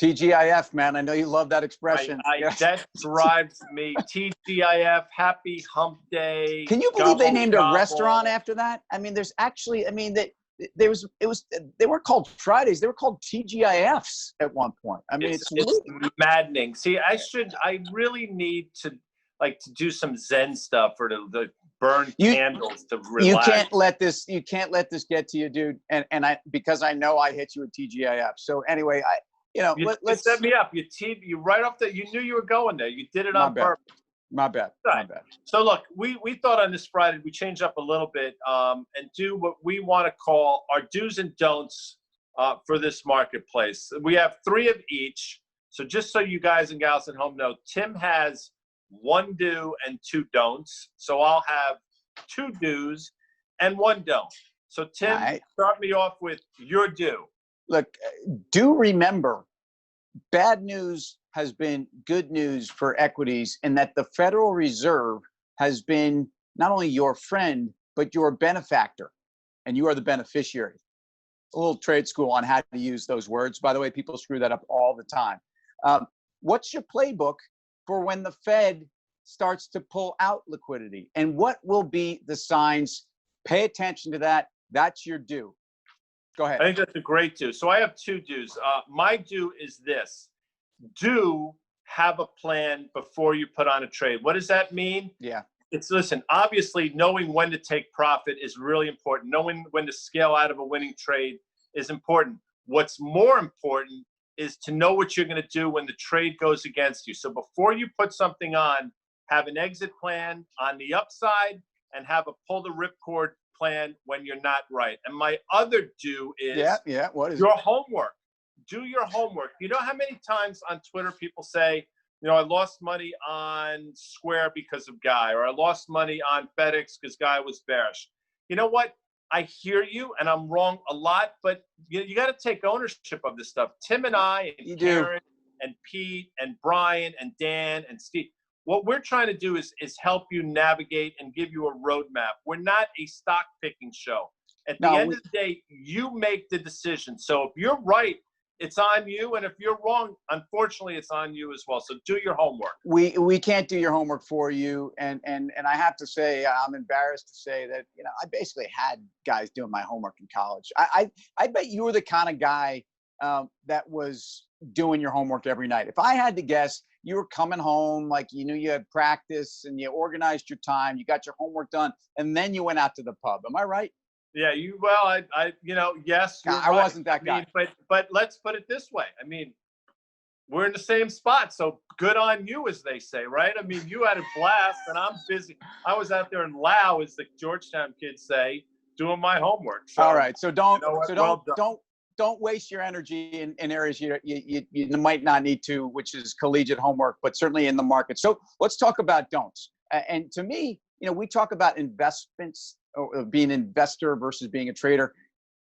TGIF, man. I know you love that expression. That drives me. TGIF, Happy Hump Day. Can you believe they named a restaurant after that? I mean, there's actually, I mean, they weren't called Fridays. They were called TGIFs at one point. I mean, it's maddening. See, I really need to do some Zen stuff or to burn candles to relax. You can't let this get to you, dude. And because I know I hit you with TGIF. So anyway, let's set me up. You right off you knew you were going there. You did it on purpose. My bad. Right. My bad. So look, we thought on this Friday we change up a little bit and do what we want to call our do's and don'ts for this marketplace. We have 3 of each. So just so you guys and gals at home know, Tim has 1 do and 2 don'ts. So I'll have 2 do's and 1 don't. So Tim, start me off with your do. Look, do remember, bad news has been good news for equities in that the Federal Reserve has been not only your friend, but your benefactor, and you are the beneficiary. A little trade school on how to use those words. By the way, people screw that up all the time. What's your playbook for when the Fed starts to pull out liquidity? And what will be the signs? Pay attention to that. That's your do. Go ahead. I think that's a great do. So I have 2 do's. My do is this. Do have a plan before you put on a trade. What does that mean? Yeah. Listen, obviously knowing when to take profit is really important. Knowing when to scale out of a winning trade is important. What's more important is to know what you're going to do when the trade goes against you. So before you put something on, have an exit plan on the upside and have a pull the ripcord plan when you're not right. And my other do is what is your homework. Do your homework. You know how many times on Twitter people say, I lost money on Square because of Guy, or I lost money on FedEx because Guy was bearish. You know what? I hear you, and I'm wrong a lot, but you got to take ownership of this stuff. Tim and I, and Karen, and Pete, and Brian, and Dan, and Steve, what we're trying to do is help you navigate and give you a roadmap. We're not a stock picking show. At the end of the day, you make the decision. So if you're right, it's on you, and if you're wrong, unfortunately, it's on you as well. So do your homework. We can't do your homework for you, and I have to say, I'm embarrassed to say that I basically had guys doing my homework in college. I bet you were the kind of guy that was doing your homework every night. If I had to guess, you were coming home like you knew you had practice, and you organized your time, you got your homework done, and then you went out to the pub. Am I right? Yeah, yes. I wasn't that guy. But let's put it this way. I mean, we're in the same spot, so good on you, as they say, right? I mean, you had a blast, and I'm busy. I was out there in Lao, as the Georgetown kids say, doing my homework. So, all right, so don't waste your energy in areas you might not need to, which is collegiate homework, but certainly in the market. So let's talk about don'ts. And to me, we talk about investments, or being an investor versus being a trader.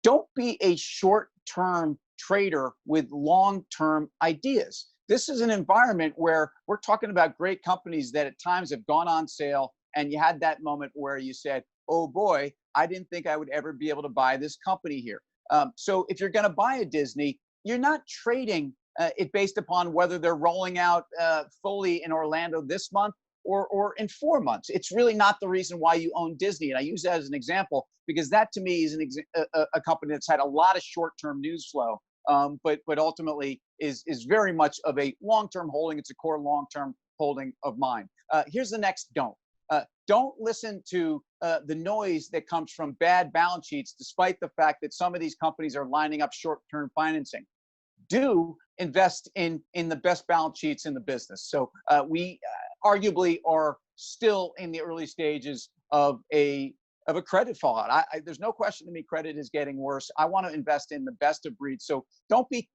Don't be a short-term trader with long-term ideas. This is an environment where we're talking about great companies that at times have gone on sale, and you had that moment where you said, oh boy, I didn't think I would ever be able to buy this company here. So if you're going to buy a Disney, you're not trading it based upon whether they're rolling out fully in Orlando this month or in 4 months. It's really not the reason why you own Disney. And I use that as an example because that to me is a company that's had a lot of short-term news flow, but ultimately is very much of a long-term holding. It's a core long-term holding of mine. Here's the next don't. Don't listen to the noise that comes from bad balance sheets, despite the fact that some of these companies are lining up short-term financing. Do invest in the best balance sheets in the business. So we arguably are still in the early stages of a credit fallout. There's no question to me credit is getting worse. I want to invest in the best of breed. So don't be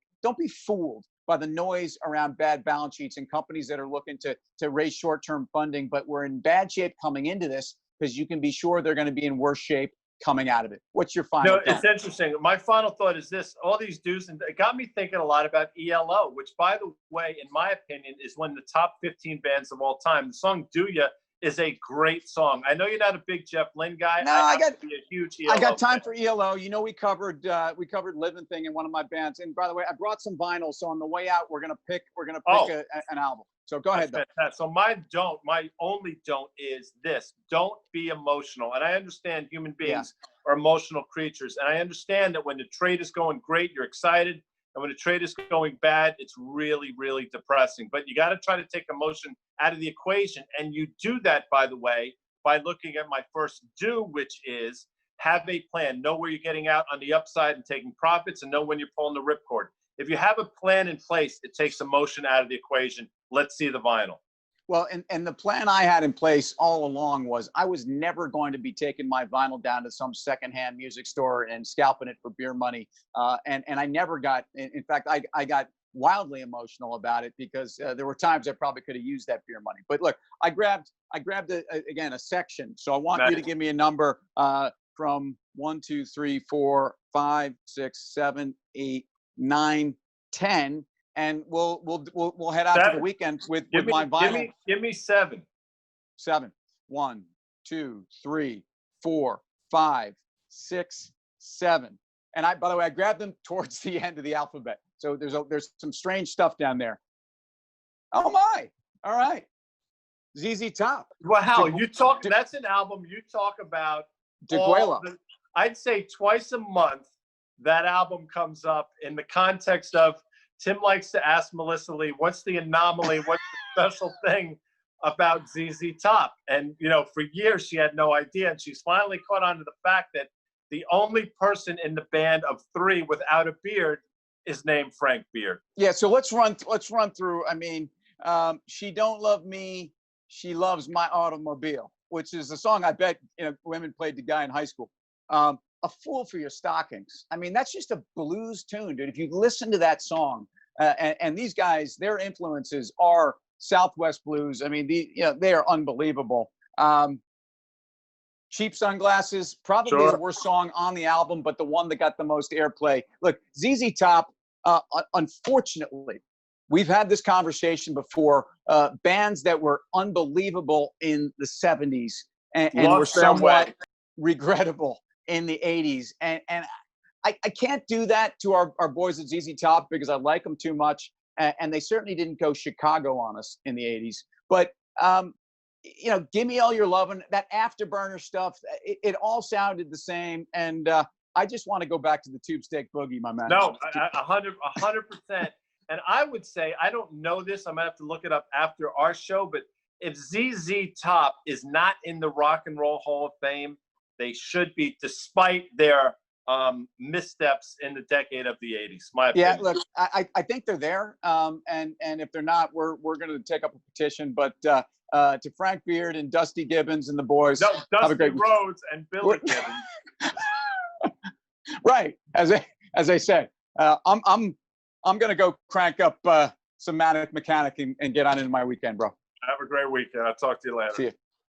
fooled by the noise around bad balance sheets and companies that are looking to raise short-term funding, but we're in bad shape coming into this because you can be sure they're going to be in worse shape coming out of it. What's your final thought? It's interesting. My final thought is this. All these do's, and it got me thinking a lot about ELO, which, by the way, in my opinion, is one of the top 15 bands of all time. The song Do Ya is a great song. I know you're not a big Jeff Lynne guy. No, I got to be a huge ELO I got time fan. for ELO. You know, we covered Living Thing in one of my bands. And by the way, I brought some vinyl. So on the way out, we're gonna pick an album. So go ahead, though. So my only don't is this: don't be emotional. And I understand human beings are emotional creatures, and I understand that when the trade is going great, you're excited, and when the trade is going bad, it's really, really depressing. But you got to try to take emotion out of the equation, and you do that, by the way, by looking at my first do, which is have a plan, know where you're getting out on the upside and taking profits, and know when you're pulling the ripcord. If you have a plan in place, it takes emotion out of the equation. Let's see the vinyl. Well, and the plan I had in place all along was I was never going to be taking my vinyl down to some secondhand music store and scalping it for beer money. And I never got, in fact, I got wildly emotional about it because there were times I probably could have used that beer money. But look, I grabbed again, a section. So I want you to give me a number from 1, 2, 3, 4, 5, 6, 7, 8, 9, 10. And we'll head out to the weekend with my vinyl. Give me 7. 7. 1, 2, 3, 4, 5, 6, 7. And by the way, I grabbed them towards the end of the alphabet. So there's some strange stuff down there. Oh my! All right, ZZ Top. Wow, that's an album you talk about. Deguela. I'd say twice a month that album comes up in the context of Tim likes to ask Melissa Lee, what's the anomaly? What's the special thing about ZZ Top? And, for years she had no idea. And she's finally caught on to the fact that the only person in the band of 3 without a beard is named Frank Beard. Yeah. So let's run through. I mean, She Don't Love Me, She Loves My Automobile, which is a song I bet, women played the guy in high school. A Fool for Your Stockings. I mean, that's just a blues tune, dude. If you listen to that song, and these guys, their influences are Southwest blues. I mean, they are unbelievable. Cheap Sunglasses, probably the worst song on the album, but the one that got the most airplay. Look, ZZ Top, unfortunately, we've had this conversation before. Bands that were unbelievable in the 70s and were somewhat regrettable in the 80s. And I can't do that to our boys at ZZ Top because I like them too much. And they certainly didn't go Chicago on us in the 80s. But, Give Me All Your Lovin', that Afterburner stuff, it all sounded the same. And I just want to go back to the Tube Steak Boogie, my man. No, 100%. And I would say, I don't know this, I might have to look it up after our show, but if ZZ Top is not in the Rock and Roll Hall of Fame, they should be, despite their missteps in the decade of the 80s. My opinion. Yeah, look, I think they're there. And if they're not, we're going to take up a petition. But to Frank Beard and Dusty Gibbons and the boys, no, have a great Rhodes and Billy Gibbons. Right, as I said, I'm going to go crank up some Manic Mechanic and get on into my weekend, bro. Have a great weekend. I'll talk to you later. See you.